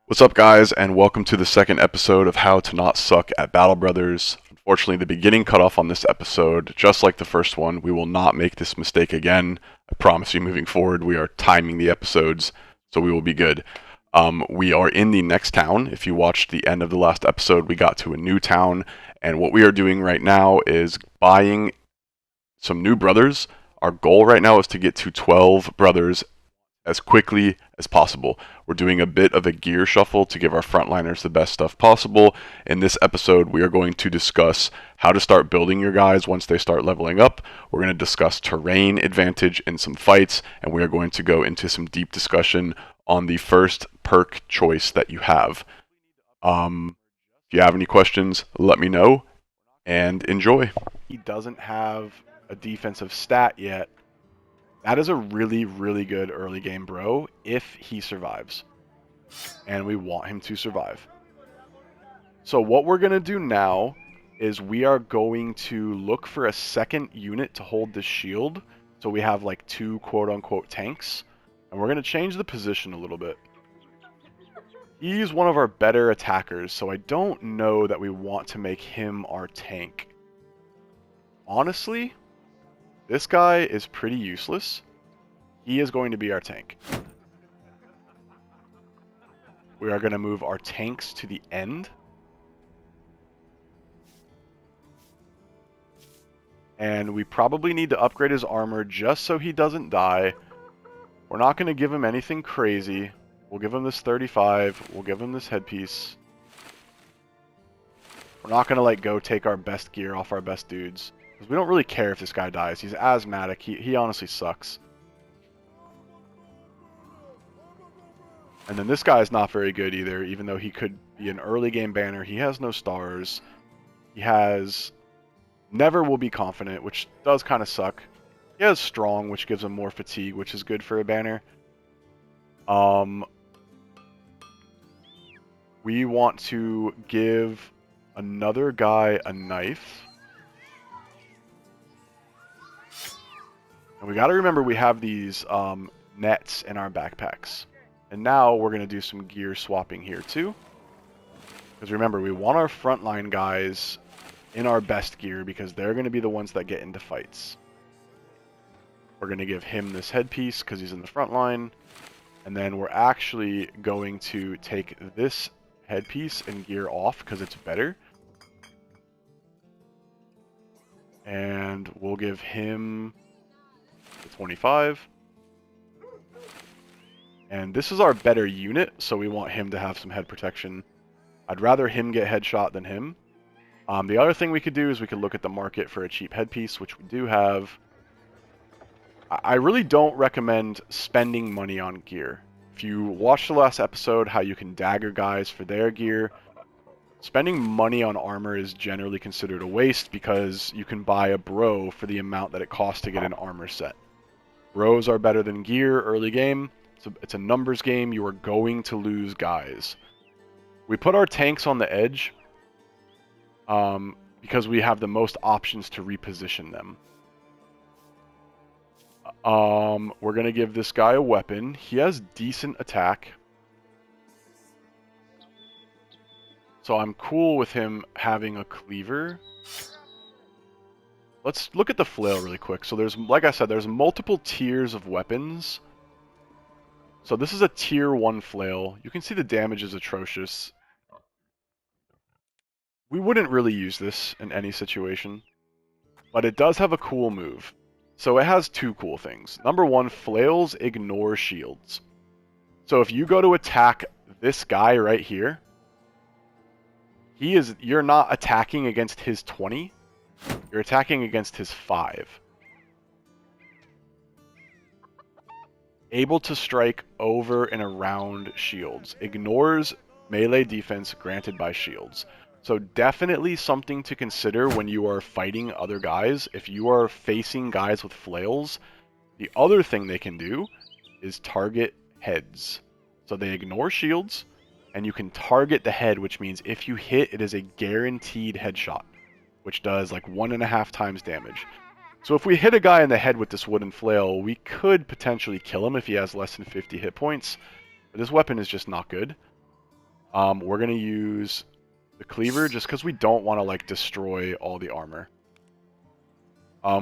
What's up, guys, and welcome to the second episode of How to Not Suck at Battle Brothers. Unfortunately, the beginning cut off on this episode, just like the first one. We will not make this mistake again. I promise you, moving forward, we are timing the episodes, so we will be good. We are in the next town. If you watched the end of the last episode, we got to a new town, and what we are doing right now is buying some new brothers. Our goal right now is to get to 12 brothers as quickly as possible. We're doing a bit of a gear shuffle to give our frontliners the best stuff possible. In this episode, we are going to discuss how to start building your guys once they start leveling up. We're going to discuss terrain advantage in some fights, and we are going to go into some deep discussion on the first perk choice that you have. If you have any questions, let me know, and enjoy. He doesn't have a defensive stat yet. That is a really, really good early game bro if he survives. And we want him to survive. So what we're going to do now is we are going to look for a second unit to hold the shield. So we have like two quote-unquote tanks. And we're going to change the position a little bit. He's one of our better attackers, so I don't know that we want to make him our tank. Honestly, this guy is pretty useless. He is going to be our tank. We are going to move our tanks to the end. And we probably need to upgrade his armor just so he doesn't die. We're not going to give him anything crazy. We'll give him this 35. We'll give him this headpiece. We're not going to like go take our best gear off our best dudes. Because we don't really care if this guy dies. He's asthmatic. He honestly sucks. And then this guy is not very good either, even though he could be an early game banner. He has no stars. He has never will be confident, which does kind of suck. He has strong, which gives him more fatigue, which is good for a banner. We want to give another guy a knife. And we got to remember we have these nets in our backpacks. And now we're going to do some gear swapping here too. Because remember, we want our frontline guys in our best gear because they're going to be the ones that get into fights. We're going to give him this headpiece because he's in the front line. And then we're actually going to take this headpiece and gear off because it's better. And we'll give him the 25. And this is our better unit, so we want him to have some head protection. I'd rather him get headshot than him. The other thing we could do is we could look at the market for a cheap headpiece, which we do have. I really don't recommend spending money on gear. If you watched the last episode, how you can dagger guys for their gear, spending money on armor is generally considered a waste because you can buy a bro for the amount that it costs to get an armor set. Bros are better than gear early game. It's a numbers game. You are going to lose guys. We put our tanks on the edge because we have the most options to reposition them. We're going to give this guy a weapon. He has decent attack. So I'm cool with him having a cleaver. Let's look at the flail really quick. So there's, like I said, there's multiple tiers of weapons. So this is a tier 1 flail. You can see the damage is atrocious. We wouldn't really use this in any situation, but it does have a cool move. So it has two cool things. Number one, flails ignore shields. So if you go to attack this guy right here, you're not attacking against his 20, you're attacking against his 5. Able to strike over and around shields. Ignores melee defense granted by shields. So definitely something to consider when you are fighting other guys. If you are facing guys with flails, the other thing they can do is target heads. So they ignore shields, and you can target the head, which means if you hit, it is a guaranteed headshot, which does like 1.5 times damage. So if we hit a guy in the head with this wooden flail, we could potentially kill him if he has less than 50 hit points. But this weapon is just not good. We're going to use the cleaver just because we don't want to like destroy all the armor.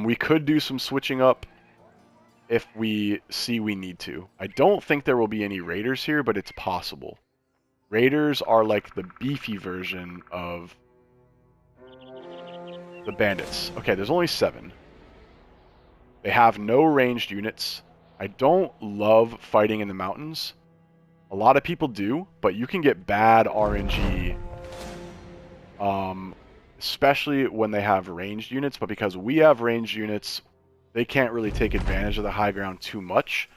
We could do some switching up if we see we need to. I don't think there will be any raiders here, but it's possible. Raiders are like the beefy version of the bandits. Okay, there's only 7. They have no ranged units. I don't love fighting in the mountains. A lot of people do, but you can get bad RNG, especially when they have ranged units. But because we have ranged units, they can't really take advantage of the high ground too much.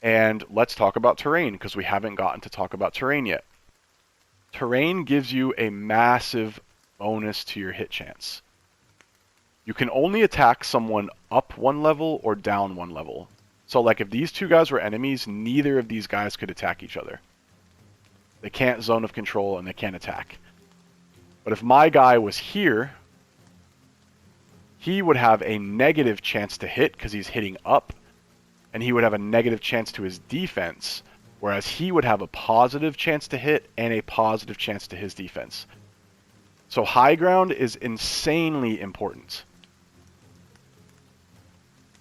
And let's talk about terrain, because we haven't gotten to talk about terrain yet. Terrain gives you a massive bonus to your hit chance. You can only attack someone up 1 level or down 1 level. So like if these 2 guys were enemies, neither of these guys could attack each other. They can't zone of control and they can't attack. But if my guy was here, he would have a negative chance to hit because he's hitting up, and he would have a negative chance to his defense, whereas he would have a positive chance to hit and a positive chance to his defense. So high ground is insanely important.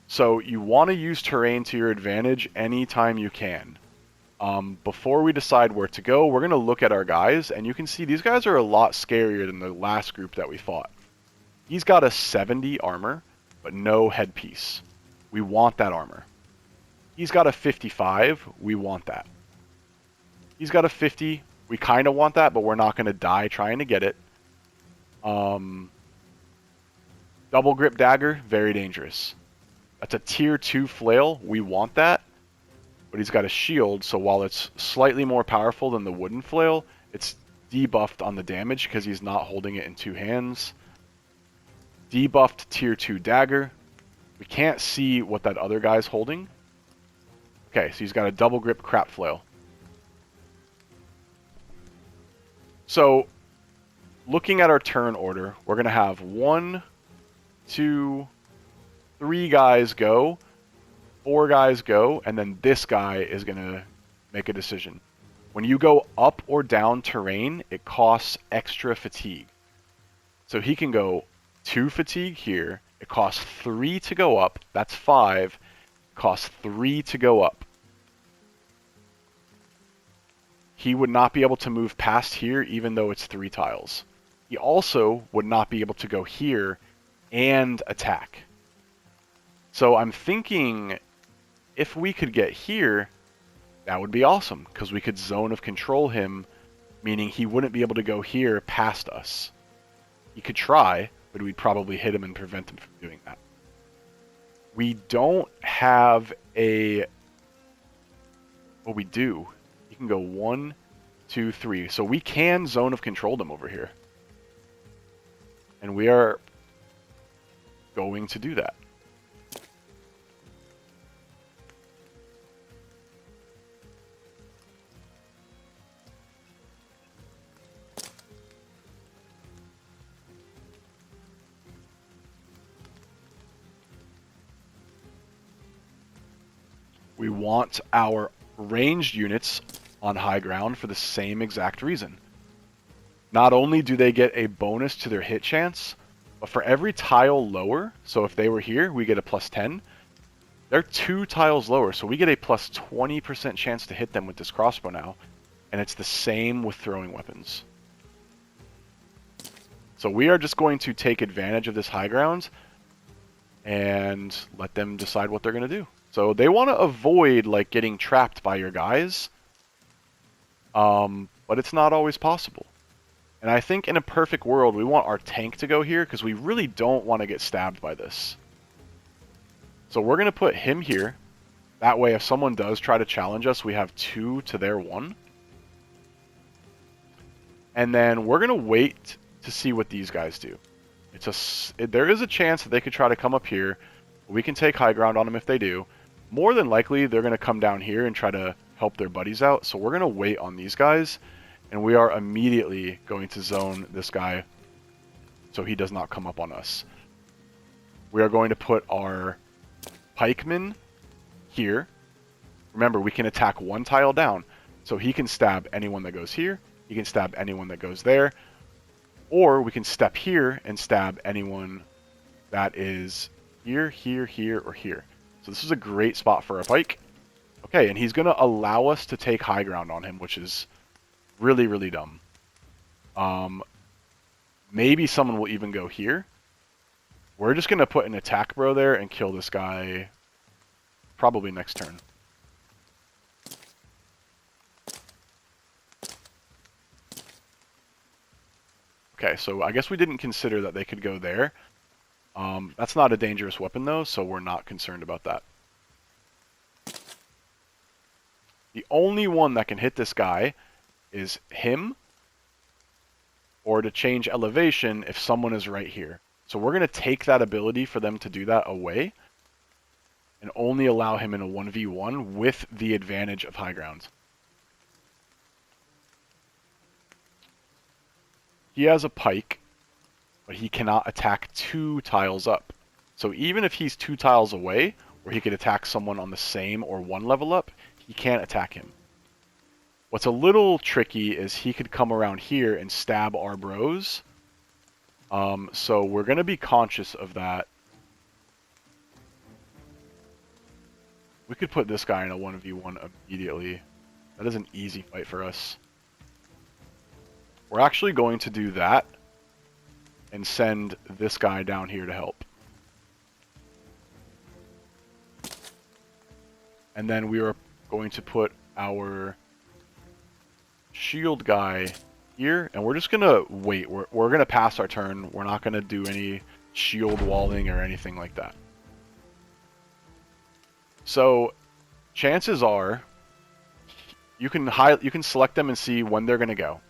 So you want to use terrain to your advantage anytime you can. Before we decide where to go, we're going to look at our guys, and you can see these guys are a lot scarier than the last group that we fought. He's got a 70 armor, but no headpiece. We want that armor. He's got a 55. We want that. He's got a 50. We kind of want that, but we're not going to die trying to get it. Double grip dagger, very dangerous. That's a tier 2 flail. We want that. But he's got a shield, so while it's slightly more powerful than the wooden flail, it's debuffed on the damage because he's not holding it in 2 hands. Debuffed tier 2 dagger. We can't see what that other guy's holding. Okay, so he's got a double grip crap flail. So, looking at our turn order, we're going to have 1, 2, 3 guys go, 4 guys go, and then this guy is going to make a decision. When you go up or down terrain, it costs extra fatigue. So he can go 2 fatigue here. It costs 3 to go up. That's 5. It costs 3 to go up. He would not be able to move past here even though it's 3 tiles. He also would not be able to go here and attack. So I'm thinking if we could get here, that would be awesome, because we could zone of control him, meaning he wouldn't be able to go here past us. He could try, but we'd probably hit him and prevent him from doing that. We don't have a... Well, we do. He can go 1, 2, 3. So we can zone of control them over here. And we are going to do that. We want our ranged units on high ground for the same exact reason. Not only do they get a bonus to their hit chance, but for every tile lower, so if they were here, we get a plus 10. They're 2 tiles lower, so we get a plus 20% chance to hit them with this crossbow now. And it's the same with throwing weapons. So we are just going to take advantage of this high ground and let them decide what they're going to do. So they want to avoid like getting trapped by your guys, but it's not always possible. And I think in a perfect world, we want our tank to go here because we really don't want to get stabbed by this. So we're going to put him here. That way, if someone does try to challenge us, we have 2 to their 1. And then we're going to wait to see what these guys do. There is a chance that they could try to come up here. We can take high ground on them if they do. More than likely, they're going to come down here and try to help their buddies out. So we're going to wait on these guys. And we are immediately going to zone this guy so he does not come up on us. We are going to put our pikemen here. Remember, we can attack 1 tile down. So he can stab anyone that goes here. He can stab anyone that goes there. Or we can step here and stab anyone that is here, here, here, or here. So this is a great spot for a pike. Okay, and he's going to allow us to take high ground on him, which is really, really dumb. Maybe someone will even go here. We're just going to put an attack bro there and kill this guy probably next turn. Okay, so I guess we didn't consider that they could go there. That's not a dangerous weapon though, so we're not concerned about that. The only one that can hit this guy is him, or to change elevation if someone is right here. So we're going to take that ability for them to do that away, and only allow him in a 1v1 with the advantage of high ground. He has a pike, but he cannot attack 2 tiles up. So even if he's 2 tiles away, where he could attack someone on the same or 1 level up, he can't attack him. What's a little tricky is he could come around here and stab our bros. So we're going to be conscious of that. We could put this guy in a 1v1 immediately. That is an easy fight for us. We're actually going to do that and send this guy down here to help. And then we are going to put our shield guy here, and we're just going to wait. We're going to pass our turn. We're not going to do any shield walling or anything like that. So chances are you can select them and see when they're going to go.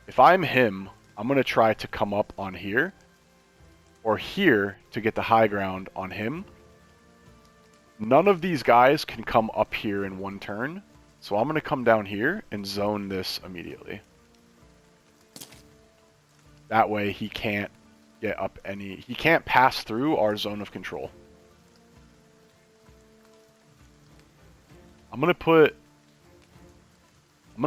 If I'm him, I'm going to try to come up on here or here to get the high ground on him. None of these guys can come up here in one turn, so I'm going to come down here and zone this immediately. That way he can't get up he can't pass through our zone of control. I'm going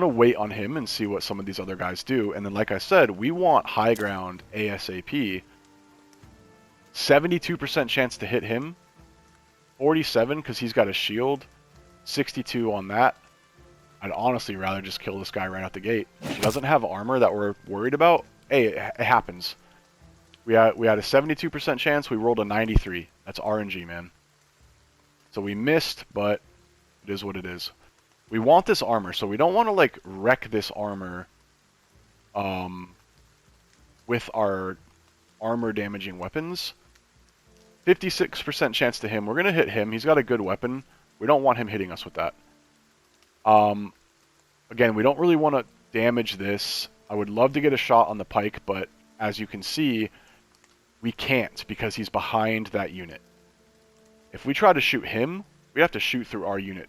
to wait on him and see what some of these other guys do. And then, like I said, we want high ground ASAP. 72% chance to hit him. 47 because he's got a shield. 62 on that. I'd honestly rather just kill this guy right out the gate. He doesn't have armor that we're worried about. Hey, it happens. We had a 72% chance. We rolled a 93. That's RNG, man. So we missed, but it is what it is. We want this armor, so we don't want to like wreck this armor with our armor damaging weapons. 56% chance to him. We're going to hit him. He's got a good weapon. We don't want him hitting us with that. Again, we don't really want to damage this. I would love to get a shot on the pike, but as you can see, we can't because he's behind that unit. If we try to shoot him, we have to shoot through our unit.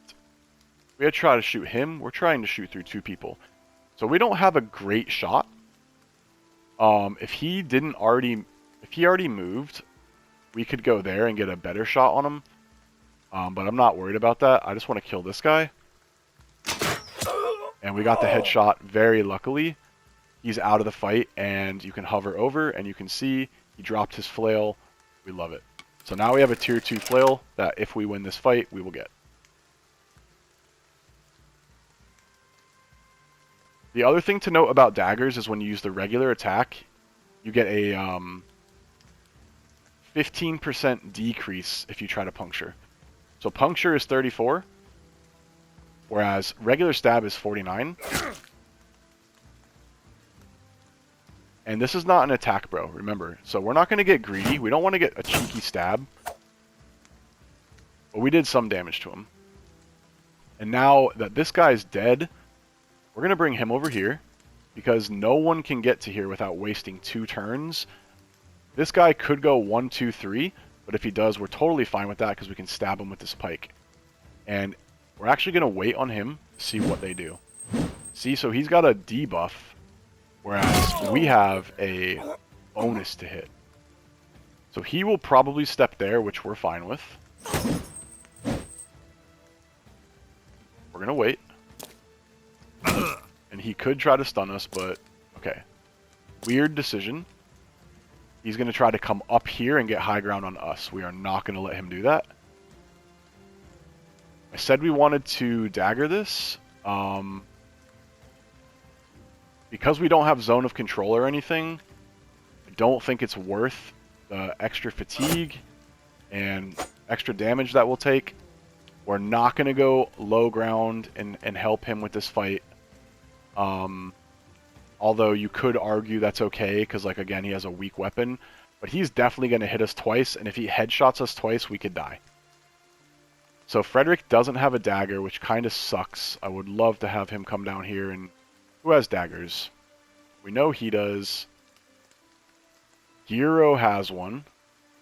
We try to shoot him, we're trying to shoot through 2 people. So we don't have a great shot. If he already moved, we could go there and get a better shot on him. But I'm not worried about that. I just want to kill this guy. And we got the headshot very luckily. He's out of the fight, and you can hover over, and you can see he dropped his flail. We love it. So now we have a tier 2 flail that if we win this fight, we will get. The other thing to note about daggers is when you use the regular attack, you get a 15% decrease if you try to puncture. So puncture is 34, whereas regular stab is 49. And this is not an attack, bro, remember. So we're not going to get greedy. We don't want to get a cheeky stab. But we did some damage to him. And now that this guy's dead, we're going to bring him over here, because no one can get to here without wasting 2 turns. This guy could go 1, 2, 3, but if he does, we're totally fine with that because we can stab him with this pike. And we're actually going to wait on him to see what they do. See, so he's got a debuff, whereas we have a bonus to hit. So he will probably step there, which we're fine with. We're going to wait. He could try to stun us, but okay. Weird decision. He's going to try to come up here and get high ground on us. We are not going to let him do that. I said we wanted to dagger this. Because we don't have zone of control or anything, I don't think it's worth the extra fatigue and extra damage that we'll take. We're not going to go low ground and help him with this fight. Although you could argue that's okay, because, like, again, he has a weak weapon. But he's definitely going to hit us twice, and if he headshots us twice, we could die. So Frederick doesn't have a dagger, which kind of sucks. I would love to have him come down here. And who has daggers? We know he does. Hero has one.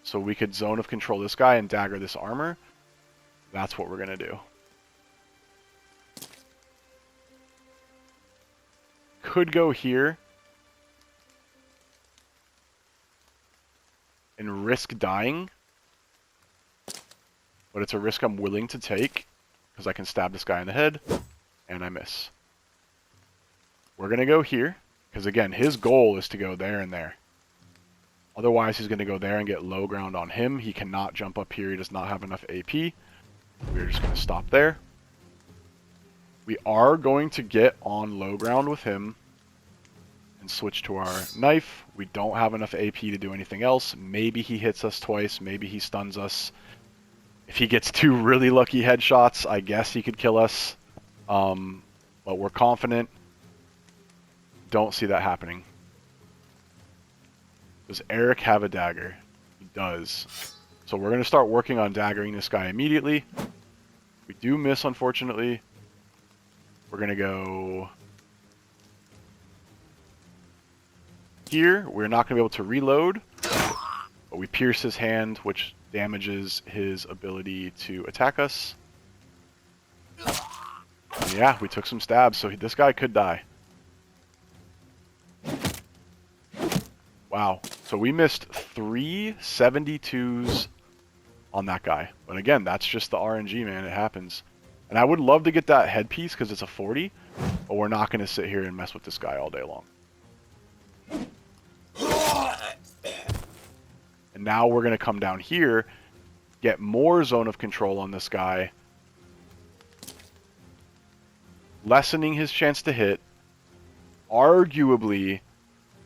So we could zone of control this guy and dagger this armor. That's what we're going to do. Could go here and risk dying, but it's a risk I'm willing to take because I can stab this guy in the head and I miss. We're going to go here because, again, his goal is to go there and there. Otherwise, he's going to go there and get low ground on him. He cannot jump up here. He does not have enough AP. We're just going to stop there. We are going to get on low ground with him and switch to our knife. We don't have enough AP to do anything else. Maybe he hits us twice. Maybe he stuns us. If he gets 2 really lucky headshots, I guess he could kill us. But we're confident. Don't see that happening. Does Eric have a dagger? He does. So we're going to start working on daggering this guy immediately. We do miss, unfortunately. We're going to go here. We're not going to be able to reload, but we pierce his hand, which damages his ability to attack us. And yeah, we took some stabs, so this guy could die. Wow. So we missed 3 72s on that guy. But again, that's just the RNG, man. It happens. And I would love to get that headpiece because it's a 40, but we're not going to sit here and mess with this guy all day long. And now we're going to come down here, get more zone of control on this guy, lessening his chance to hit. Arguably,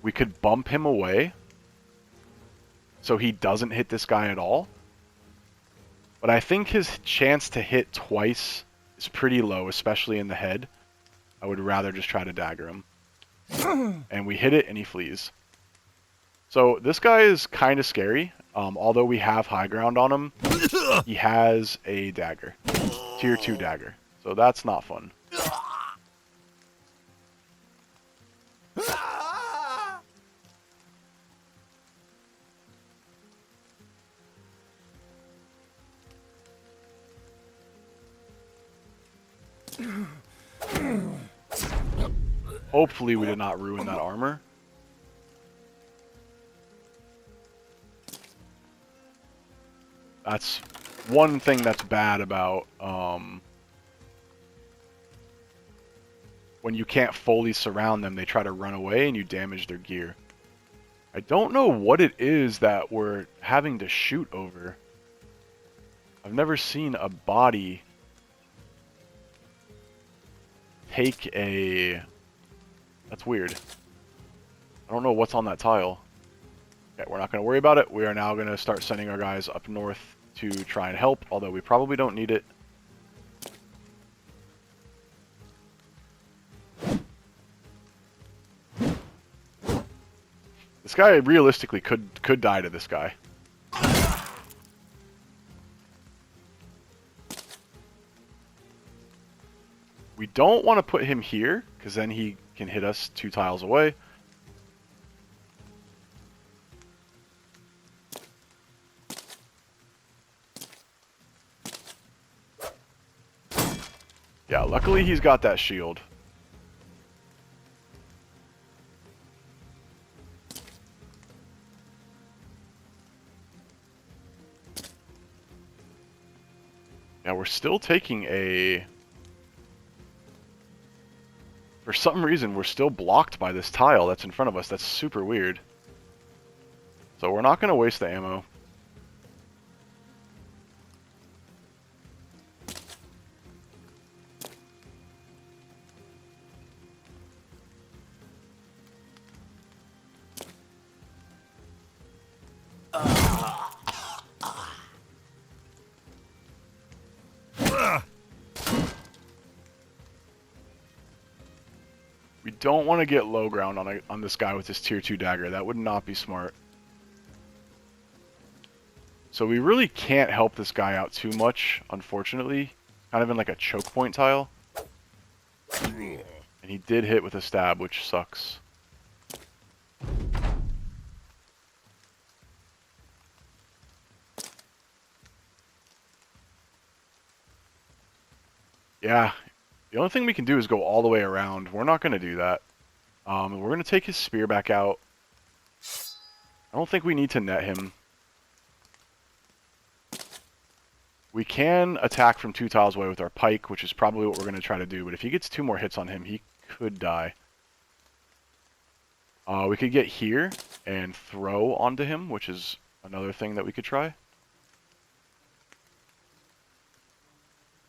we could bump him away so he doesn't hit this guy at all. But I think his chance to hit twice is pretty low, especially in the head. I would rather just try to dagger him. And we hit it and he flees. So this guy is kind of scary. Although we have high ground on him, he has a dagger. Tier 2 dagger. So that's not fun. Hopefully we did not ruin that armor. That's one thing that's bad about when you can't fully surround them, they try to run away and you damage their gear. I don't know what it is that we're having to shoot over. I've never seen a body take a... That's weird. I don't know what's on that tile. Okay, we're not going to worry about it. We are now going to start sending our guys up north to try and help, although we probably don't need it. This guy realistically could die to this guy. We don't want to put him here, because then he can hit us 2 tiles away. Yeah, luckily he's got that shield. Yeah, we're still taking a... For For some reason, we're still blocked by this tile that's in front of us. That's super weird. So we're not going to waste the ammo. We don't want to get low ground on this guy with this tier 2 dagger. That would not be smart. So we really can't help this guy out too much, unfortunately. Kind of in like a choke point tile. And he did hit with a stab, which sucks. Yeah, the only thing we can do is go all the way around. We're not going to do that. We're going to take his spear back out. I don't think we need to net him. We can attack from 2 tiles away with our pike, which is probably what we're going to try to do. But if he gets 2 more hits on him, he could die. We could get here and throw onto him, which is another thing that we could try.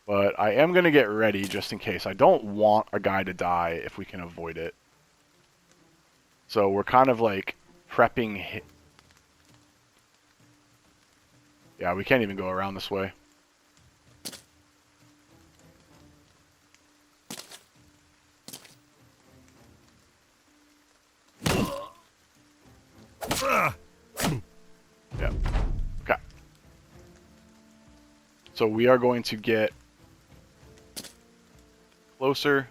But I am going to get ready just in case. I don't want a guy to die if we can avoid it. So we're kind of like prepping. Yeah, we can't even go around this way. Yeah. Okay. So we are going to get closer.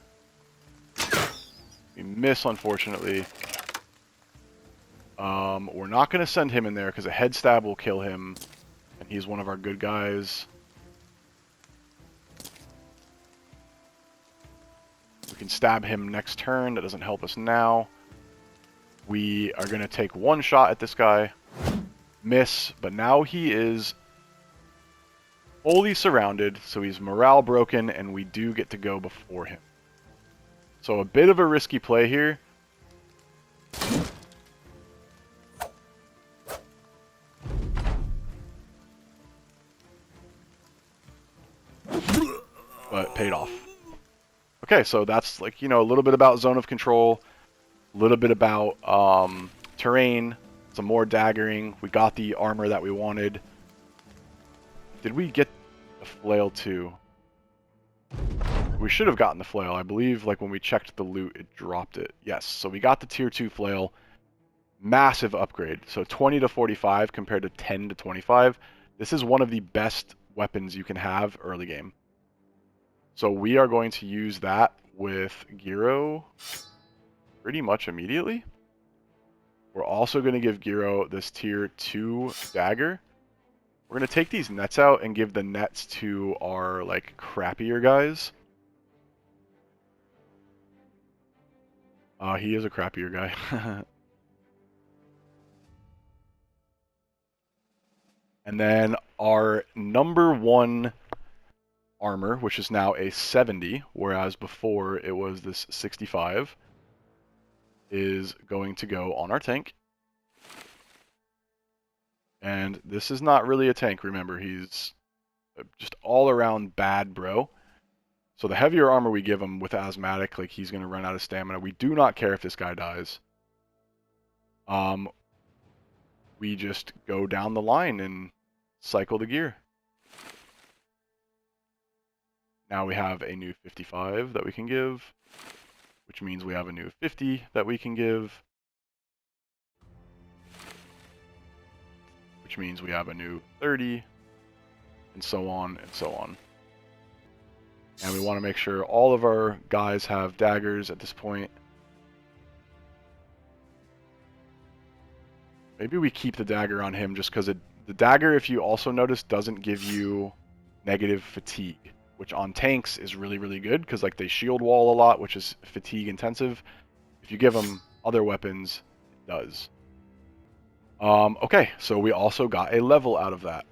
We miss, unfortunately. We're not going to send him in there because a head stab will kill him. And he's one of our good guys. We can stab him next turn. That doesn't help us now. We are going to take 1 shot at this guy. Miss. But now he is fully surrounded. So he's morale broken. And we do get to go before him. So a bit of a risky play here. But paid off. Okay, so that's like, you know, a little bit about zone of control, a little bit about terrain, some more daggering. We got the armor that we wanted. Did we get the flail too? We should have gotten the flail. I believe like when we checked the loot, it dropped it. Yes, so we got the tier 2 flail. Massive upgrade. So 20 to 45 compared to 10 to 25. This is one of the best weapons you can have early game. So we are going to use that with Giro pretty much immediately. We're also going to give Giro this tier 2 dagger. We're going to take these nets out and give the nets to our like crappier guys. He is a crappier guy. And then our number 1 armor, which is now a 70, whereas before it was this 65, is going to go on our tank. And this is not really a tank, remember, he's just all-around bad bro. So the heavier armor we give him with asthmatic, like he's going to run out of stamina. We do not care if this guy dies. We just go down the line and cycle the gear. Now we have a new 55 that we can give, which means we have a new 50 that we can give, which means we have a new 30, and so on and so on. And we want to make sure all of our guys have daggers at this point. Maybe we keep the dagger on him just because the dagger, if you also notice, doesn't give you negative fatigue, which on tanks is really, really good because like they shield wall a lot, which is fatigue intensive. If you give them other weapons, it does. Okay, so we also got a level out of that.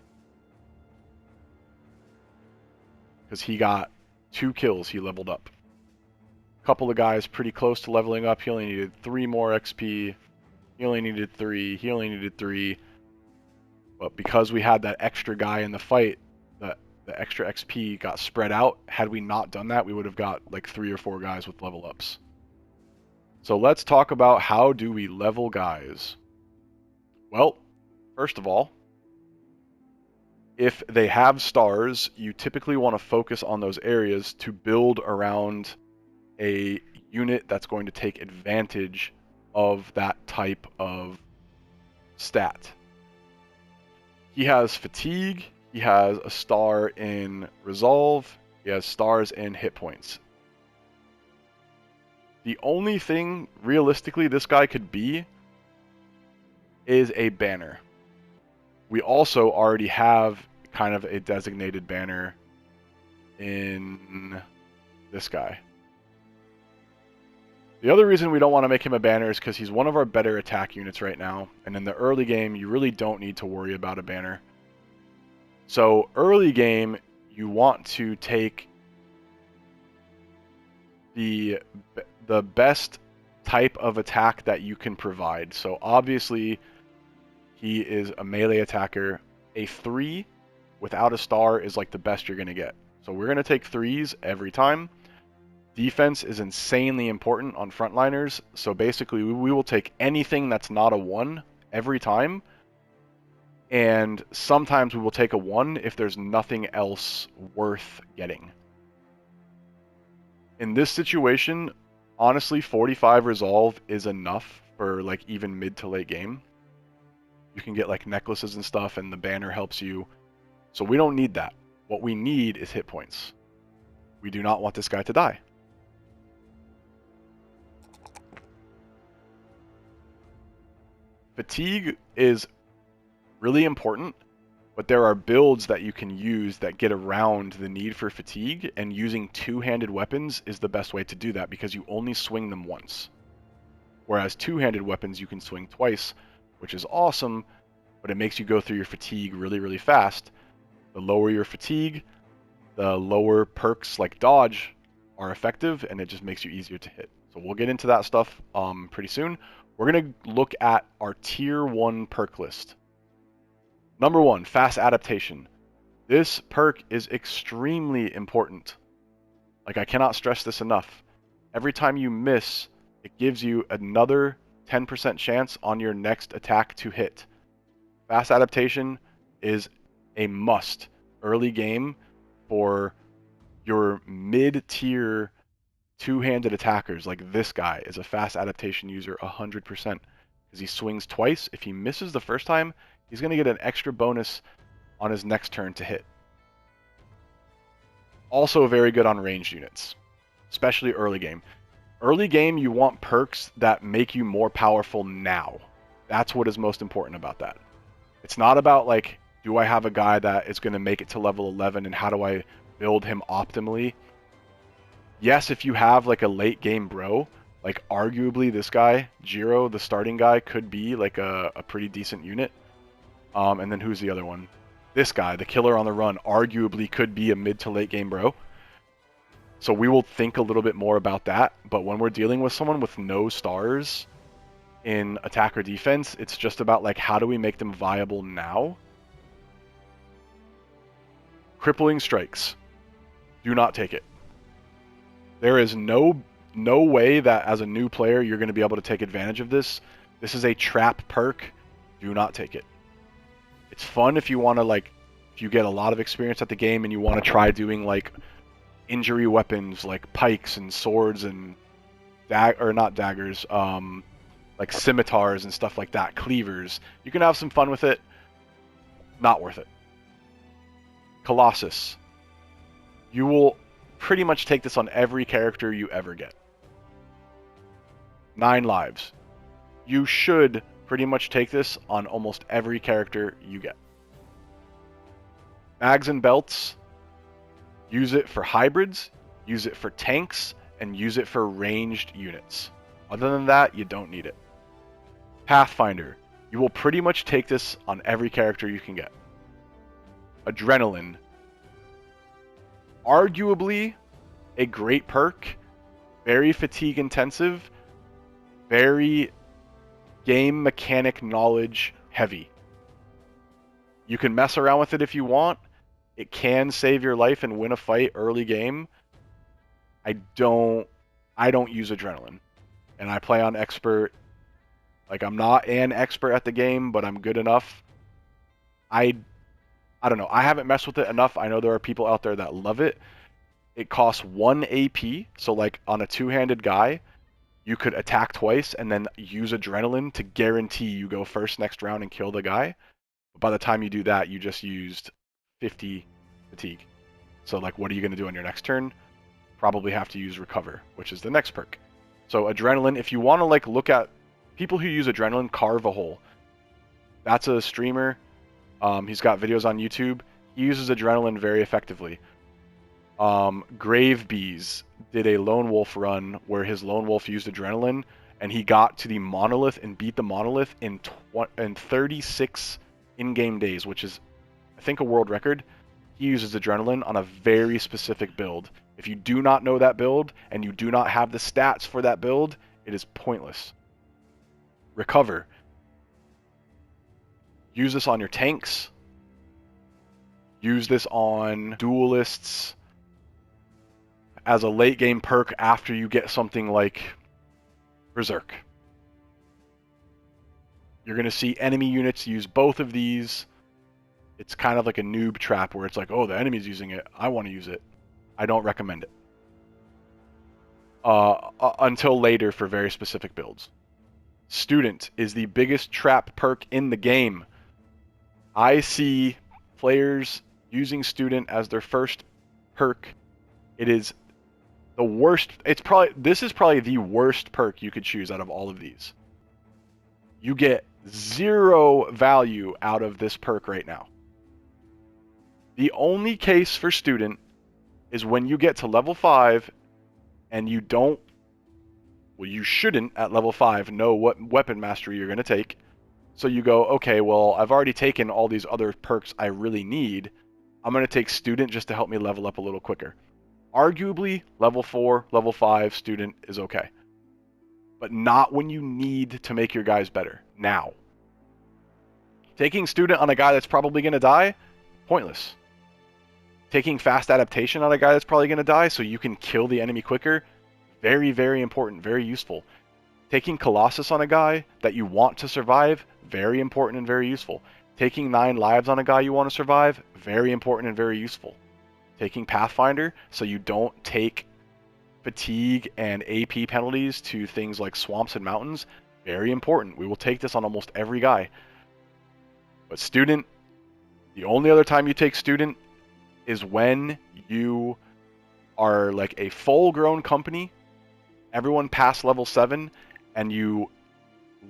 Because he got 2 kills, he leveled up. couple of guys pretty close to leveling up. He only needed 3 more XP. He only needed 3. He only needed 3. But because we had that extra guy in the fight, the extra XP got spread out. Had we not done that, we would have got like 3 or 4 guys with level ups. So let's talk about how do we level guys. Well, first of all, if they have stars, you typically want to focus on those areas to build around a unit that's going to take advantage of that type of stat. He has fatigue, he has a star in resolve, he has stars in hit points. The only thing realistically this guy could be is a banner. We also already have kind of a designated banner in this guy. The other reason we don't want to make him a banner is because he's one of our better attack units right now, and in the early game you really don't need to worry about a banner. So early game you want to take the best type of attack that you can provide. So obviously he is a melee attacker. A 3 without a star is like the best you're going to get. So we're going to take 3s every time. Defense is insanely important on frontliners, so basically we will take anything that's not a 1 every time, and sometimes we will take a 1 if there's nothing else worth getting. In this situation, honestly, 45 resolve is enough for like even mid to late game. You can get like necklaces and stuff, and the banner helps you, so we don't need that. What we need is hit points. We do not want this guy to die. Fatigue is really important, but there are builds that you can use that get around the need for fatigue, and using two-handed weapons is the best way to do that because you only swing them once. Whereas two-handed weapons you can swing twice, which is awesome, but it makes you go through your fatigue really, really fast. The lower your fatigue, the lower perks like dodge are effective, and it just makes you easier to hit. So we'll get into that stuff pretty soon. We're going to look at our tier 1 perk list. Number 1, fast adaptation. This perk is extremely important. Like, I cannot stress this enough. Every time you miss, it gives you another 10% chance on your next attack to hit. Fast adaptation is a must early game for your mid-tier two-handed attackers. Like this guy is a fast adaptation user 100% because he swings twice. If he misses the first time, he's going to get an extra bonus on his next turn to hit. Also very good on ranged units, especially early game. Early game, you want perks that make you more powerful now. That's what is most important about that. It's not about like, do I have a guy that is going to make it to level 11 and how do I build him optimally? Yes, if you have like a late game bro, like arguably this guy, Jiro, the starting guy, could be like a pretty decent unit. And then who's the other one? This guy, the killer on the run, arguably could be a mid to late game bro. So we will think a little bit more about that. But when we're dealing with someone with no stars in attack or defense, it's just about like, how do we make them viable now? Crippling strikes. Do not take it. There is no way that as a new player you're going to be able to take advantage of this. This is a trap perk. Do not take it. It's fun if you want to, like, if you get a lot of experience at the game and you want to try doing like injury weapons like pikes and swords and not daggers, like scimitars and stuff like that, cleavers. You can have some fun with it. Not worth it. Colossus. You will pretty much take this on every character you ever get. 9 lives. You should pretty much take this on almost every character you get. Bags and belts. Use it for hybrids, use it for tanks, and use it for ranged units. Other than that, you don't need it. Pathfinder. You will pretty much take this on every character you can get. Adrenaline. Arguably a great perk, Very fatigue intensive, very game mechanic knowledge heavy. You can mess around with it if you want. It can save your life and win a fight early game. I don't use adrenaline. And I play on expert. Like, I'm not an expert at the game, but I'm good enough. I don't know. I haven't messed with it enough. I know there are people out there that love it. It costs 1 AP, so like on a two-handed guy, you could attack twice and then use adrenaline to guarantee you go first next round and kill the guy. But by the time you do that, you just used 50 fatigue. So like, what are you going to do on your next turn? Probably have to use recover, which is the next perk. So adrenaline, if you want to like look at people who use adrenaline, Carve a Hole. That's a streamer. He's got videos on YouTube. He uses adrenaline very effectively. Grave Bees did a lone wolf run where his lone wolf used adrenaline, and he got to the monolith and beat the monolith in 36 in-game days, which is, I think, a world record. He uses adrenaline on a very specific build. If you do not know that build and you do not have the stats for that build, it is pointless. Recover. Use this on your tanks. Use this on duelists as a late game perk after you get something like Berserk. You're going to see enemy units use both of these. It's kind of like a noob trap where it's like, oh, the enemy's using it, I want to use it. I don't recommend it. Until later for very specific builds. Student is the biggest trap perk in the game. I see players using Student as their first perk. It is the worst. This is probably the worst perk you could choose out of all of these. You get 0 value out of this perk right now. The only case for Student is when you get to level 5 and you don't, well, you shouldn't at level 5 know what weapon mastery you're going to take. So you go, okay, well, I've already taken all these other perks I really need. I'm going to take Student just to help me level up a little quicker. Arguably, level 4, level 5 Student is okay. But not when you need to make your guys better. Now. Taking Student on a guy that's probably going to die, pointless. Taking fast adaptation on a guy that's probably going to die so you can kill the enemy quicker, very, very important, very useful. Taking Colossus on a guy that you want to survive, very important and very useful. Taking 9 lives on a guy you want to survive, very important and very useful. Taking Pathfinder so you don't take fatigue and AP penalties to things like swamps and mountains, very important. We will take this on almost every guy. But Student, the only other time you take Student is when you are like a full-grown company, everyone past level 7, and you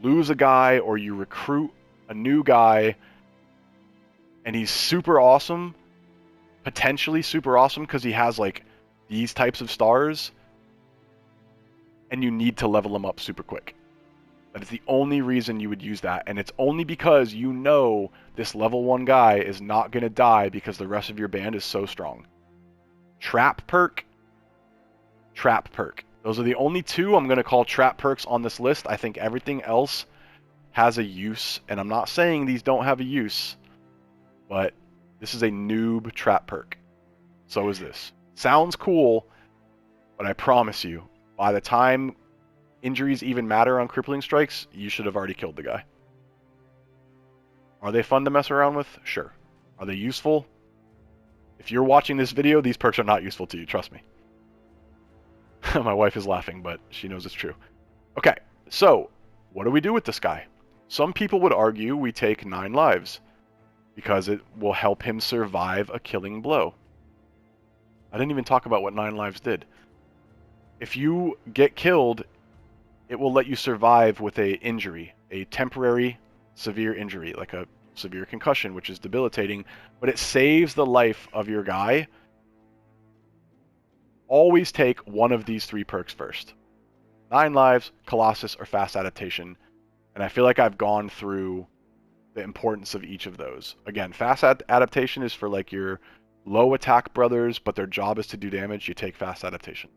lose a guy or you recruit a new guy and he's super awesome, potentially super awesome because he has like these types of stars, and you need to level him up super quick. That is the only reason you would use that, and it's only because you know this level 1 guy is not going to die because the rest of your band is so strong. Trap perk. Trap perk. Those are the only 2 I'm going to call trap perks on this list. I think everything else has a use, and I'm not saying these don't have a use, but this is a noob trap perk. So is this. Sounds cool, but I promise you, by the time injuries even matter on crippling strikes, you should have already killed the guy. Are they fun to mess around with? Sure. Are they useful? If you're watching this video, these perks are not useful to you, trust me. My wife is laughing, but she knows it's true. Okay, so what do we do with this guy? Some people would argue we take 9 lives because it will help him survive a killing blow. I didn't even talk about what 9 lives did. If you get killed, it will let you survive with a injury, a temporary severe injury, like a severe concussion, which is debilitating, but it saves the life of your guy. Always take one of these 3 perks first. 9 lives, Colossus, or fast adaptation. And I feel like I've gone through the importance of each of those. Again, fast adaptation is for like your low attack brothers, but their job is to do damage. You take fast adaptation.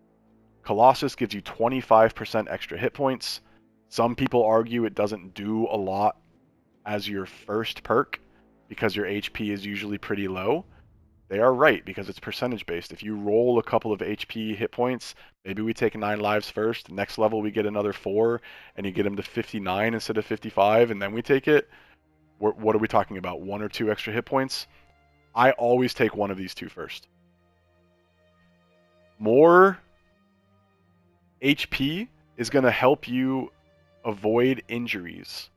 Colossus gives you 25% extra hit points. Some people argue it doesn't do a lot as your first perk because your HP is usually pretty low. They are right because it's percentage based. If you roll a couple of HP hit points, maybe we take 9 lives first, next level we get another 4, and you get them to 59 instead of 55, and then we take it. What are we talking about? 1 or 2 extra hit points? I always take one of these two first. More HP is going to help you avoid injuries.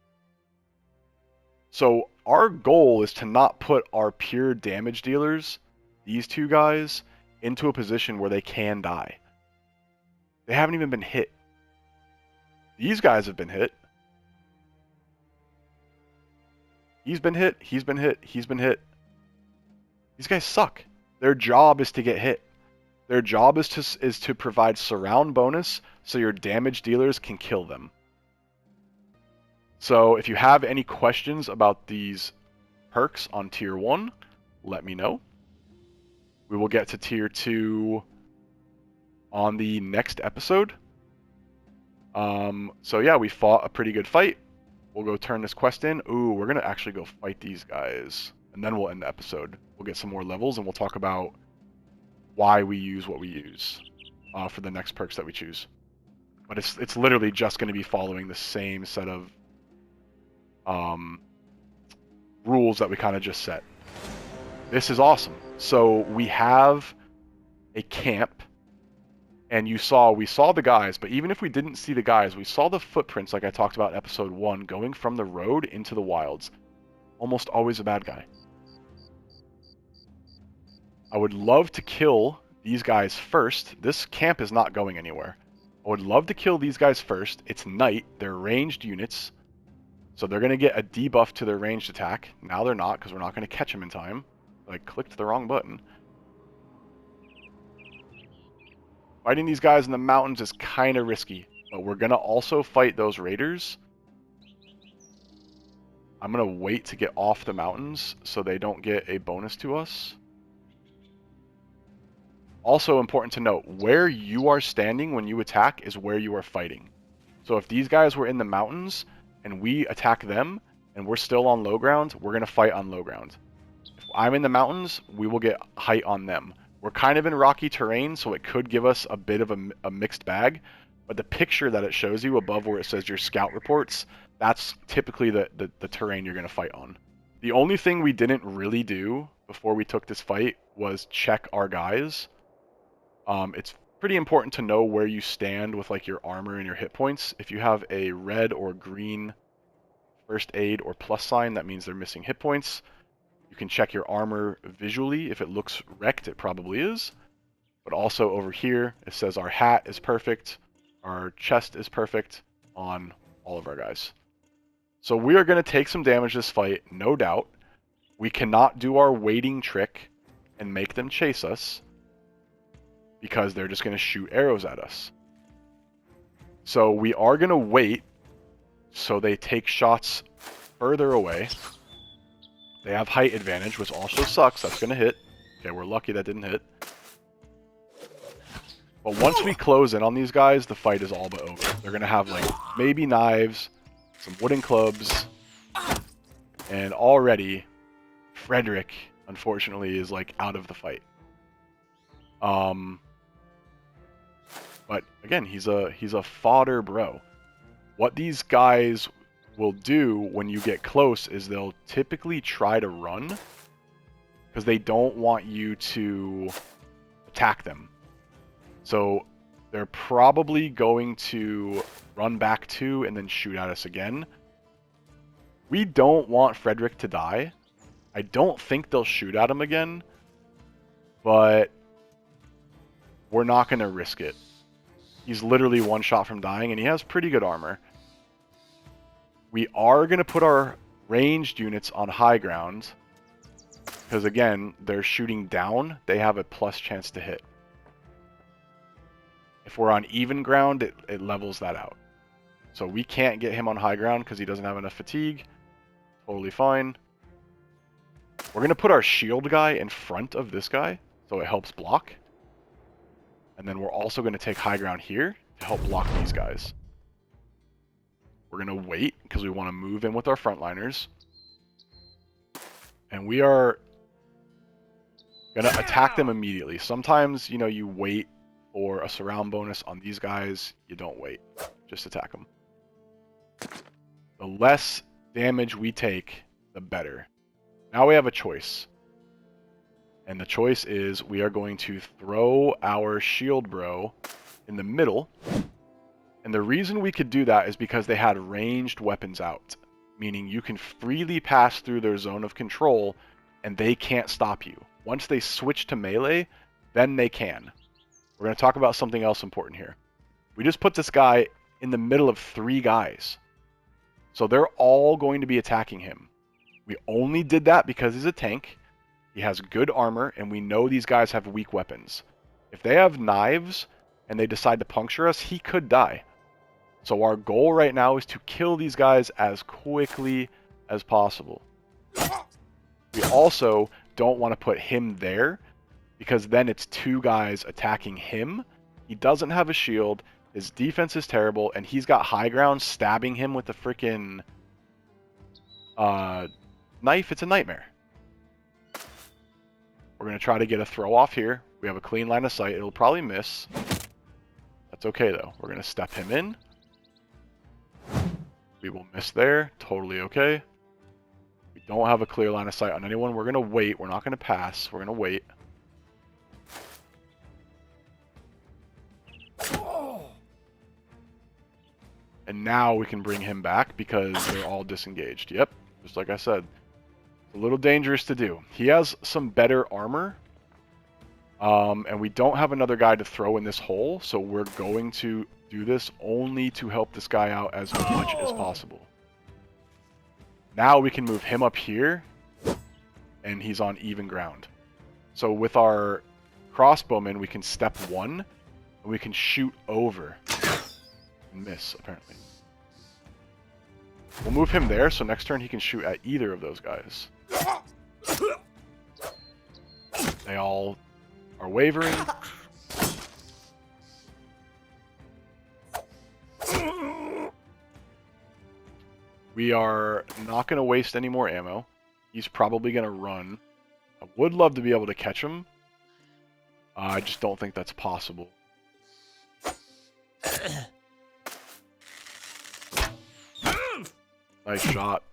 So our goal is to not put our pure damage dealers, these two guys, into a position where they can die. They haven't even been hit. These guys have been hit. He's been hit, he's been hit, he's been hit. These guys suck. Their job is to get hit. Their job is to provide surround bonus so your damage dealers can kill them. So if you have any questions about these perks on tier 1, let me know. We will get to tier 2 on the next episode. So yeah, we fought a pretty good fight. We'll go turn this quest in. Ooh, we're going to actually go fight these guys. And then we'll end the episode. We'll get some more levels and we'll talk about why we use what we use for the next perks that we choose. But it's literally just going to be following the same set of rules that we kind of just set. This is awesome. So we have a camp, and we saw the guys, but even if we didn't see the guys, we saw the footprints like I talked about in episode 1 going from the road into the wilds. Almost always a bad guy. I would love to kill these guys first. This camp is not going anywhere. I would love to kill these guys first. It's night. They're ranged units. So they're going to get a debuff to their ranged attack. Now they're not because we're not going to catch them in time. I clicked the wrong button. Fighting these guys in the mountains is kind of risky. But we're going to also fight those raiders. I'm going to wait to get off the mountains so they don't get a bonus to us. Also important to note, where you are standing when you attack is where you are fighting. So if these guys were in the mountains and we attack them and we're still on low ground, we're going to fight on low ground. If I'm in the mountains, we will get height on them. We're kind of in rocky terrain, so it could give us a bit of a mixed bag. But the picture that it shows you above where it says your scout reports, that's typically the terrain you're going to fight on. The only thing we didn't really do before we took this fight was check our guys. It's pretty important to know where you stand with like your armor and your hit points. If you have a red or green first aid or plus sign, that means they're missing hit points. You can check your armor visually. If it looks wrecked, it probably is. But also over here, it says our hat is perfect, our chest is perfect on all of our guys. So we are going to take some damage this fight, no doubt. We cannot do our waiting trick and make them chase us, because they're just going to shoot arrows at us. So we are going to wait so they take shots further away. They have height advantage, which also sucks. That's going to hit. Okay, we're lucky that didn't hit. But once we close in on these guys, the fight is all but over. They're going to have like maybe knives, some wooden clubs, and already Frederick, unfortunately, is like out of the fight. But again, he's a fodder bro. What these guys will do when you get close is they'll typically try to run because they don't want you to attack them. So they're probably going to run back to and then shoot at us again. We don't want Frederick to die. I don't think they'll shoot at him again, but we're not going to risk it. He's literally one shot from dying, and he has pretty good armor. We are going to put our ranged units on high ground, because again, they're shooting down. They have a plus chance to hit. If we're on even ground, it levels that out. So we can't get him on high ground because he doesn't have enough fatigue. Totally fine. We're going to put our shield guy in front of this guy, so it helps block. And then we're also going to take high ground here to help block these guys. We're going to wait because we want to move in with our frontliners. And we are going to attack them immediately. Sometimes, you know, you wait for a surround bonus on these guys. You don't wait. Just attack them. The less damage we take, the better. Now we have a choice. And the choice is we are going to throw our shield bro in the middle. And the reason we could do that is because they had ranged weapons out. Meaning you can freely pass through their zone of control and they can't stop you. Once they switch to melee, then they can. We're going to talk about something else important here. We just put this guy in the middle of 3 guys. So they're all going to be attacking him. We only did that because he's a tank. He has good armor, and we know these guys have weak weapons. If they have knives and they decide to puncture us, he could die. So our goal right now is to kill these guys as quickly as possible. We also don't want to put him there because then it's 2 guys attacking him. He doesn't have a shield. His defense is terrible, and he's got high ground stabbing him with a freaking knife. It's a nightmare. We're going to try to get a throw off here. We have a clean line of sight. It'll probably miss. That's okay, though. We're going to step him in. We will miss there. Totally okay. We don't have a clear line of sight on anyone. We're going to wait. We're not going to pass. We're going to wait. And now we can bring him back because they're all disengaged. Yep, just like I said. A little dangerous to do. He has some better armor. And we don't have another guy to throw in this hole, so we're going to do this only to help this guy out as much as possible. Now we can move him up here, and he's on even ground. So with our crossbowmen, we can step 1, and we can shoot over. Miss, apparently. We'll move him there, so next turn he can shoot at either of those guys. They all are wavering. We are not going to waste any more ammo. He's probably going to run. I would love to be able to catch him. I just don't think that's possible. Nice shot.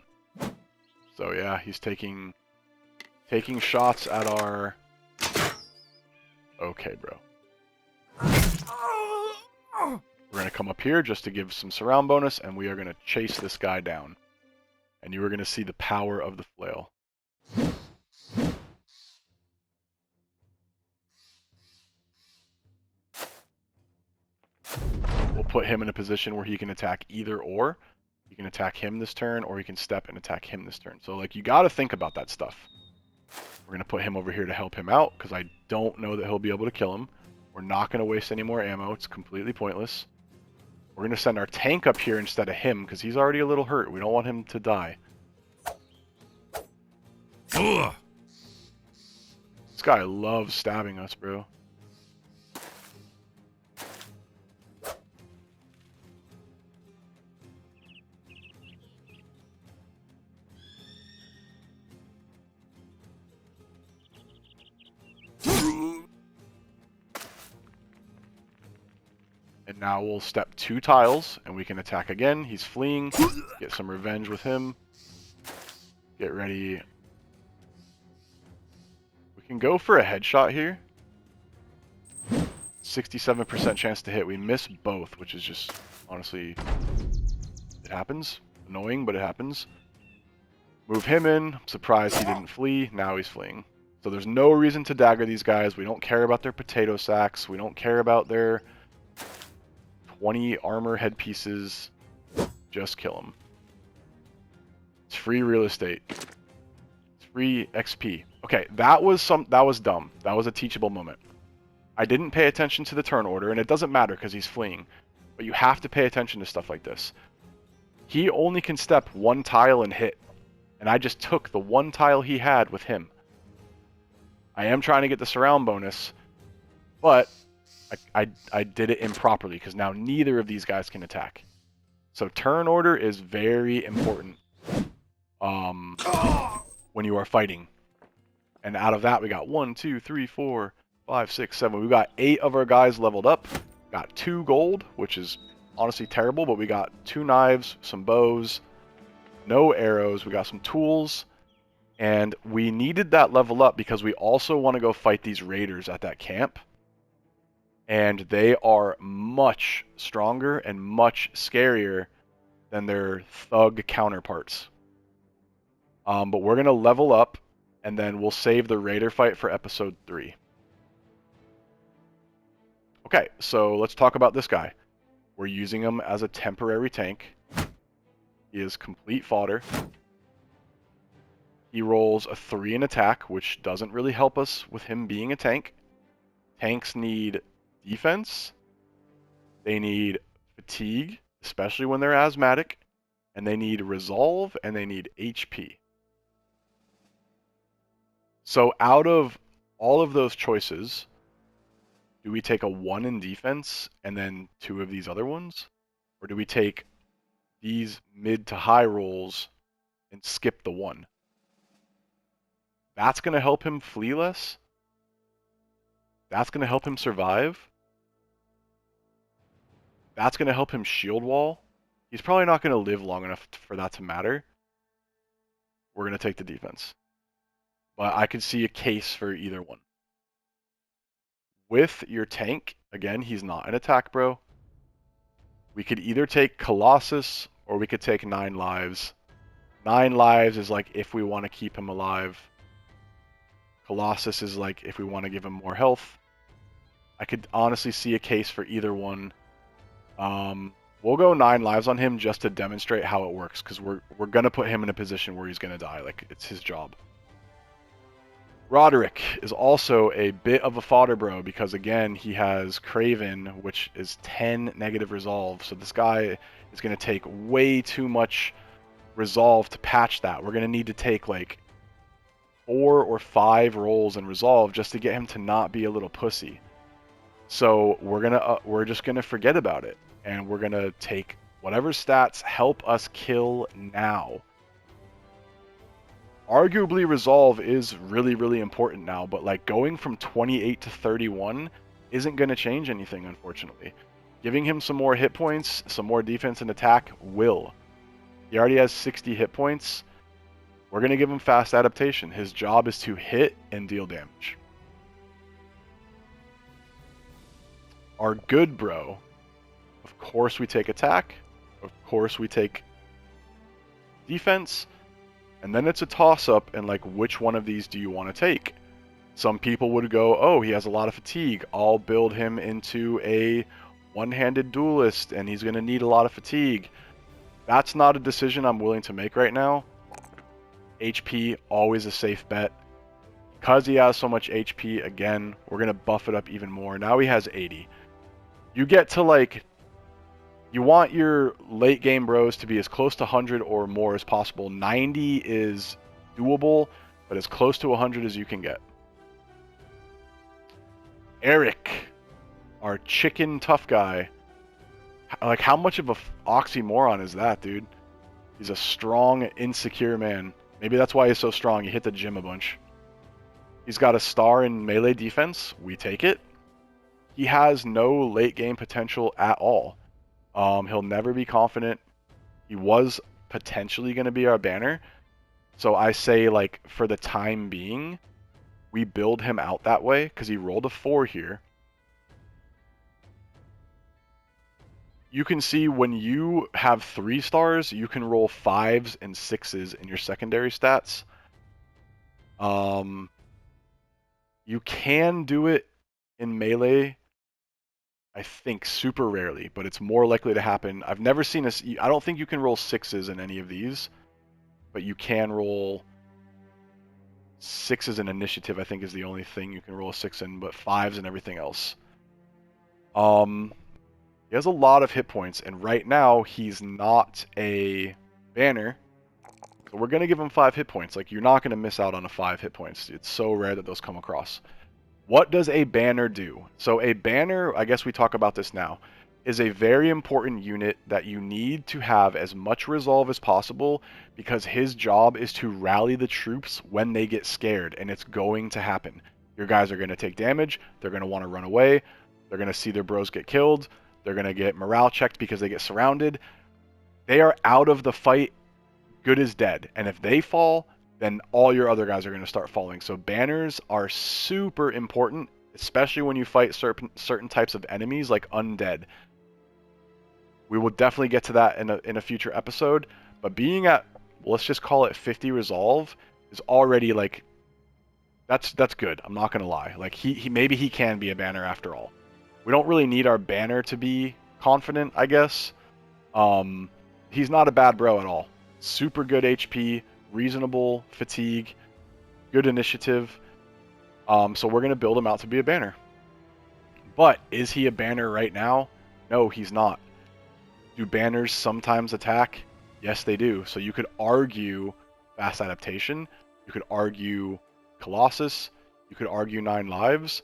So yeah, he's taking shots at our... Okay, bro. We're going to come up here just to give some surround bonus, and we are going to chase this guy down. And you are going to see the power of the flail. We'll put him in a position where he can attack either or. He can attack him this turn, or he can step and attack him this turn. So, like, you got to think about that stuff. We're going to put him over here to help him out, because I don't know that he'll be able to kill him. We're not going to waste any more ammo. It's completely pointless. We're going to send our tank up here instead of him, because he's already a little hurt. We don't want him to die. Ugh. This guy loves stabbing us, bro. And now we'll step 2 tiles, and we can attack again. He's fleeing. Get some revenge with him. Get ready. We can go for a headshot here. 67% chance to hit. We miss both, which is just, honestly, it happens. Annoying, but it happens. Move him in. I'm surprised he didn't flee. Now he's fleeing. So there's no reason to dagger these guys. We don't care about their potato sacks. We don't care about their 20 armor headpieces. Just kill them. It's free real estate. It's free XP. Okay, that was dumb. That was a teachable moment. I didn't pay attention to the turn order, and it doesn't matter because he's fleeing. But you have to pay attention to stuff like this. He only can step 1 tile and hit. And I just took the 1 tile he had with him. I am trying to get the surround bonus, but I did it improperly because now neither of these guys can attack. So turn order is very important um, when you are fighting. And out of that, we got 1, 2, 3, 4, 5, 6, 7. We got 8 of our guys leveled up. Got 2 gold, which is honestly terrible, but we got 2 knives, some bows, no arrows. We got some tools. And we needed that level up because we also want to go fight these raiders at that camp. And they are much stronger and much scarier than their thug counterparts. But we're going to level up, and then we'll save the raider fight for episode 3. Okay, so let's talk about this guy. We're using him as a temporary tank. He is complete fodder. He rolls a 3 in attack, which doesn't really help us with him being a tank. Tanks need defense. They need fatigue, especially when they're asthmatic. And they need resolve, and they need HP. So out of all of those choices, do we take a 1 in defense and then 2 of these other ones? Or do we take these mid to high rolls and skip the 1? That's going to help him flee less. That's going to help him survive. That's going to help him shield wall. He's probably not going to live long enough for that to matter. We're going to take the defense. But I could see a case for either one. With your tank, again, he's not an attack bro. We could either take Colossus or we could take 9 lives. 9 lives is like if we want to keep him alive. Colossus is like if we want to give him more health. I could honestly see a case for either one. We'll go 9 lives on him just to demonstrate how it works, because we're gonna put him in a position where he's gonna die. Like, it's his job. Roderick is also a bit of a fodder bro because again he has Craven, which is 10 negative resolve. So this guy is gonna take way too much resolve to patch that. We're gonna need to take like 4 or 5 rolls in resolve just to get him to not be a little pussy. So we're just gonna forget about it, and we're gonna take whatever stats help us kill now. Arguably resolve is really, really important now, but like going from 28 to 31 isn't gonna change anything, unfortunately. Giving him some more hit points, some more defense and attack will. He already has 60 hit points. We're gonna give him fast adaptation. His job is to hit and deal damage. Our good bro, of course we take attack, of course we take defense, and then it's a toss-up and like which one of these do you want to take? Some people would go, oh, he has a lot of fatigue, I'll build him into a one-handed duelist and he's going to need a lot of fatigue. That's not a decision I'm willing to make right now. HP, always a safe bet. Because he has so much HP, again, we're going to buff it up even more. Now he has 80. You get to like, you want your late game bros to be as close to 100 or more as possible. 90 is doable, but as close to 100 as you can get. Eric, our chicken tough guy. Like, how much of a oxymoron is that, dude? He's a strong, insecure man. Maybe that's why he's so strong. He hit the gym a bunch. He's got a star in melee defense. We take it. He has no late game potential at all. He'll never be confident. He was potentially going to be our banner. So I say, like, for the time being, we build him out that way because he rolled a 4 here. You can see when you have 3 stars, you can roll 5s and 6s in your secondary stats. You can do it in melee, I think, super rarely, but it's more likely to happen. I've never seen this. I don't think you can roll 6s in any of these, but you can roll 6s in initiative. I think is the only thing you can roll a 6 in, but 5s and everything else. He has a lot of hit points, and right now he's not a banner, so we're gonna give him 5 hit points. Like, you're not gonna miss out on a 5 hit points. It's so rare that those come across. What does a banner do? So a banner, I guess we talk about this now, is a very important unit that you need to have as much resolve as possible because his job is to rally the troops when they get scared, and it's going to happen. Your guys are going to take damage, they're going to want to run away, they're going to see their bros get killed, they're going to get morale checked because they get surrounded. They are out of the fight good as dead, and if they fall, then all your other guys are going to start falling. So banners are super important, especially when you fight certain types of enemies like undead. We will definitely get to that in a future episode, but being at, let's just call it 50 resolve is already like that's good. I'm not gonna lie. Like he maybe he can be a banner after all. We don't really need our banner to be confident, I guess. He's not a bad bro at all. Super good HP, reasonable fatigue, good initiative. So we're gonna build him out to be a banner. But is he a banner right now? No, he's not. Do banners sometimes attack? Yes, they do. So you could argue fast adaptation. You could argue Colossus. You could argue 9 lives.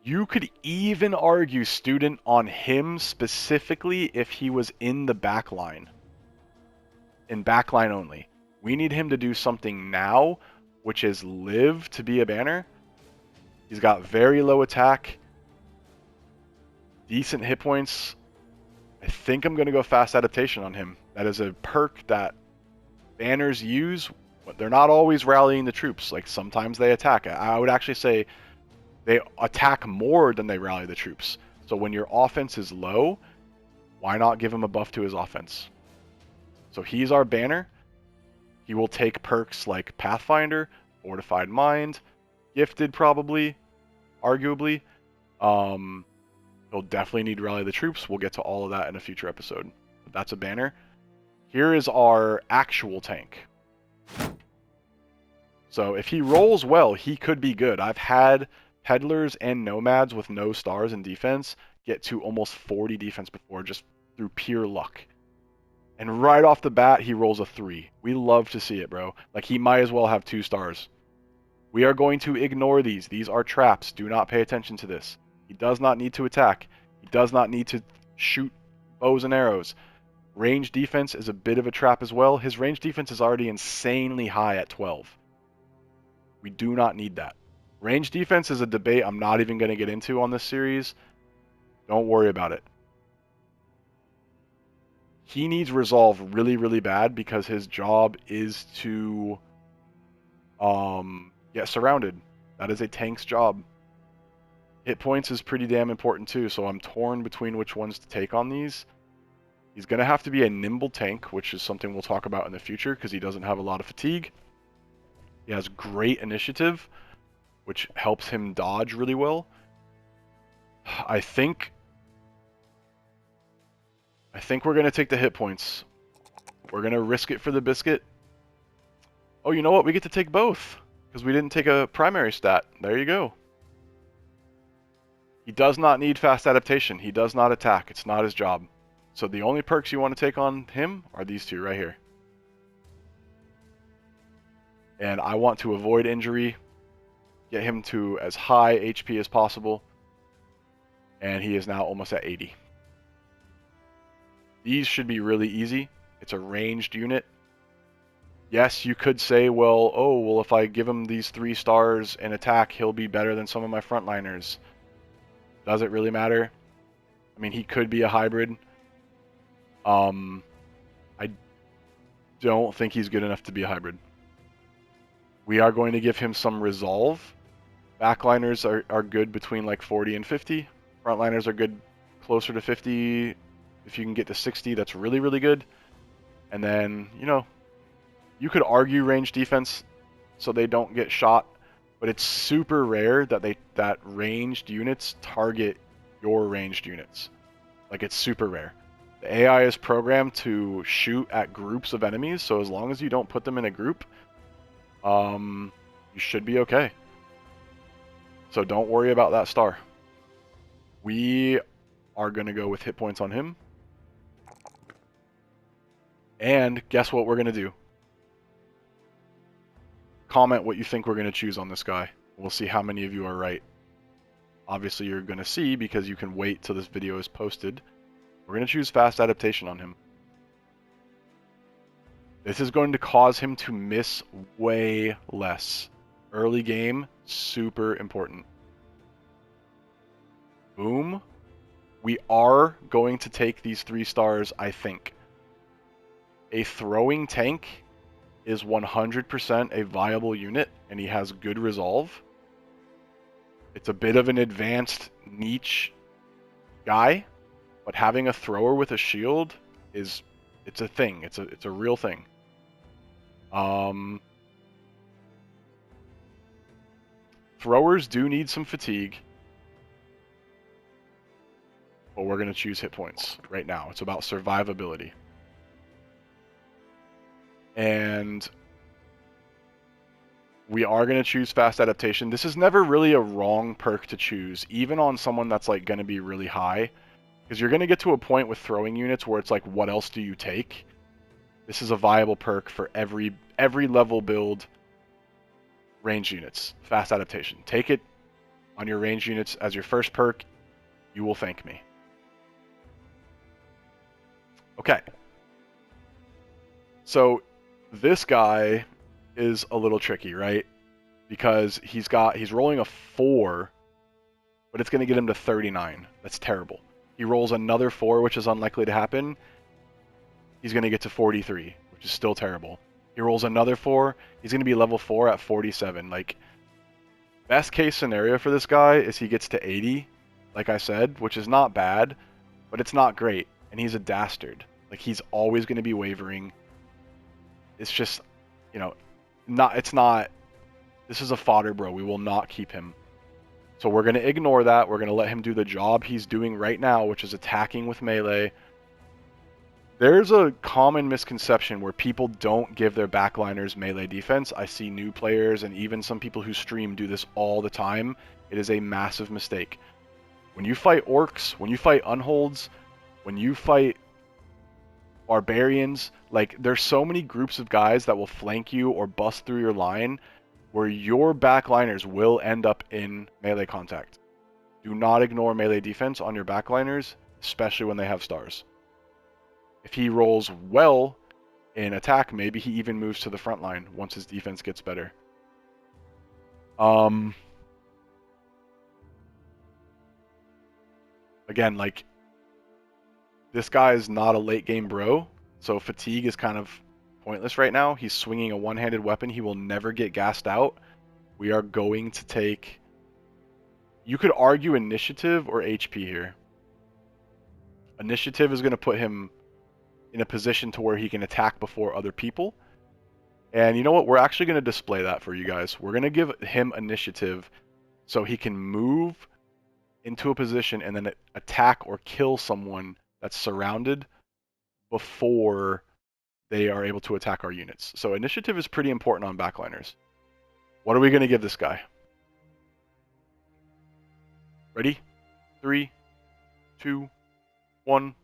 You could even argue student on him specifically if he was in the backline. In backline only. We need him to do something now, which is live to be a banner. He's got very low attack, decent hit points. I think I'm going to go fast adaptation on him. That is a perk that banners use, but they're not always rallying the troops. Like sometimes they attack. I would actually say they attack more than they rally the troops. So when your offense is low, why not give him a buff to his offense? So he's our banner. He will take perks like Pathfinder, Fortified Mind, Gifted probably, arguably. He'll definitely need Rally the Troops. We'll get to all of that in a future episode. But that's a banner. Here is our actual tank. So if he rolls well, he could be good. I've had peddlers and nomads with no stars in defense get to almost 40 defense before just through pure luck. And right off the bat, he rolls a 3. We love to see it, bro. Like, he might as well have 2 stars. We are going to ignore these. These are traps. Do not pay attention to this. He does not need to attack. He does not need to shoot bows and arrows. Range defense is a bit of a trap as well. His range defense is already insanely high at 12. We do not need that. Range defense is a debate I'm not even going to get into on this series. Don't worry about it. He needs resolve really, really bad because his job is to get surrounded. That is a tank's job. Hit points is pretty damn important too, so I'm torn between which ones to take on these. He's going to have to be a nimble tank, which is something we'll talk about in the future because he doesn't have a lot of fatigue. He has great initiative, which helps him dodge really well. I think we're going to take the hit points. We're going to risk it for the biscuit. Oh, you know what? We get to take both because we didn't take a primary stat. There you go. He does not need fast adaptation. He does not attack. It's not his job. So the only perks you want to take on him are these two right here. And I want to avoid injury, get him to as high HP as possible. And he is now almost at 80. These should be really easy. It's a ranged unit. Yes, you could say, well, if I give him these 3 stars in attack, he'll be better than some of my frontliners. Does it really matter? I mean, he could be a hybrid. I don't think he's good enough to be a hybrid. We are going to give him some resolve. Backliners are good between like 40 and 50. Frontliners are good closer to 50. If you can get to 60, that's really, really good. And then, you could argue range defense so they don't get shot, but it's super rare that ranged units target your ranged units. Like, it's super rare. The AI is programmed to shoot at groups of enemies, so as long as you don't put them in a group, you should be okay. So don't worry about that star. We are going to go with hit points on him. And guess what we're going to do? Comment what you think we're going to choose on this guy. We'll see how many of you are right. Obviously, you're going to see because you can wait till this video is posted. We're going to choose fast adaptation on him. This is going to cause him to miss way less. Early game, super important. Boom. We are going to take these 3 stars, I think. A throwing tank is 100% a viable unit, and he has good resolve. It's a bit of an advanced niche guy, but having a thrower with a shield it's a thing. It's a real thing. Throwers do need some fatigue, but we're going to choose hit points right now. It's about survivability. And we are going to choose fast adaptation. This is never really a wrong perk to choose, even on someone that's like going to be really high, because you're going to get to a point with throwing units where it's like, what else do you take? This is a viable perk for every level build. Range units, fast adaptation. Take it on your range units as your first perk. You will thank me. Okay. So this guy is a little tricky, right? Because he's rolling a 4, but it's going to get him to 39. That's terrible. He rolls another 4, which is unlikely to happen. He's going to get to 43, which is still terrible. He rolls another 4. He's going to be level 4 at 47. Like, best case scenario for this guy is he gets to 80, like I said, which is not bad, but it's not great. And he's a dastard. Like, he's always going to be wavering. It's just, you know, it's not. This is a fodder, bro. We will not keep him. So we're going to ignore that. We're going to let him do the job he's doing right now, which is attacking with melee. There's a common misconception where people don't give their backliners melee defense. I see new players and even some people who stream do this all the time. It is a massive mistake. When you fight orcs, when you fight unholds, when you fight barbarians, like, there's so many groups of guys that will flank you or bust through your line where your backliners will end up in melee contact. Do not ignore melee defense on your backliners, especially when they have stars. If he rolls well in attack, maybe he even moves to the front line once his defense gets better. Again, like, this guy is not a late game bro, so fatigue is kind of pointless right now. He's swinging a one-handed weapon. He will never get gassed out. We are going to take... You could argue initiative or HP here. Initiative is going to put him in a position to where he can attack before other people. And you know what? We're actually going to display that for you guys. We're going to give him initiative so he can move into a position and then attack or kill someone that's surrounded before they are able to attack our units. So initiative is pretty important on backliners. What are we going to give this guy? Ready? 3, 2, 1.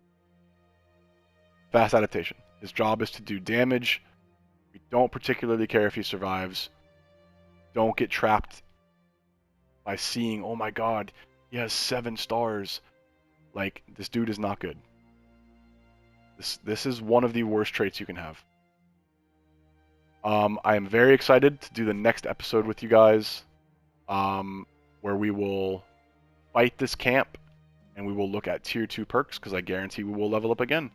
Fast adaptation. His job is to do damage. We don't particularly care if he survives. Don't get trapped by seeing, oh my god, he has 7 stars. Like, this dude is not good. This is one of the worst traits you can have. I am very excited to do the next episode with you guys, where we will fight this camp and we will look at tier 2 perks, because I guarantee we will level up again.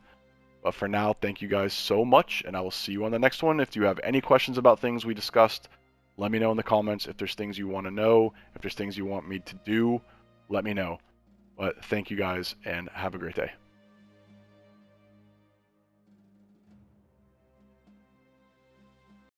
But for now, thank you guys so much, and I will see you on the next one. If you have any questions about things we discussed, let me know in the comments. If there's things you want to know, if there's things you want me to do, let me know. But thank you guys, and have a great day.